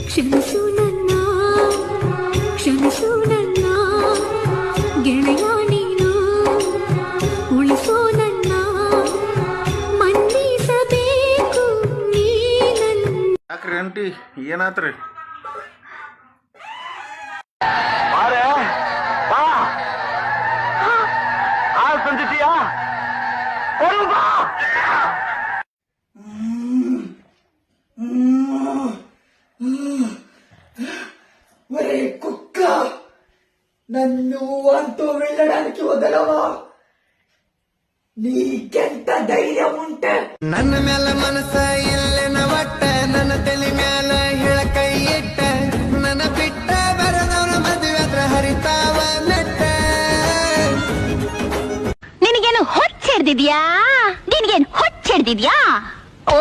ಕ್ಷಮಿಸು ನನ್ನ ಕ್ಷಮಿಸು ನನ್ನ ಗೆಳೆಯ ನೀನು ಉಳಿಸೋ ನನ್ನ ಮನ್ನಿಸಬೇಕು ನೀನನ್ನು. ಯಾಕ್ರಿ ಆಂಟಿ ಏನಾತ್ರಿ? ಸಂಜಿಸಿಯಾ ఒరే కుక్క, నన్ను అంటూ వెళ్ళడానికి వదలవా? నీకెంత ధైర్యం ఉంటే ನನ್ನ ಮ್ಯಾಲ ಮನಸ್ಸ ಇಲ್ಲೆನ ಒಟ್ಟ, ನನ್ನ ತಲೆ ಮ್ಯಾಲ ಹಿಳಕೈ ಇಟ್ಟ, ನನ್ನ ಬಿಟ್ಟ ಬರದವನ ಮದುವೆ ಹತ್ರ ಹರಿತಾವ ನೆಟ್ಟ. ನಿನಗೇನು ಹೊಚ್ಚಿಡ್ದಿದ್ಯಾ? ನಿನಗೇನು ಹೊಚ್ಚಿಡ್ದಿದ್ಯಾ? ಓ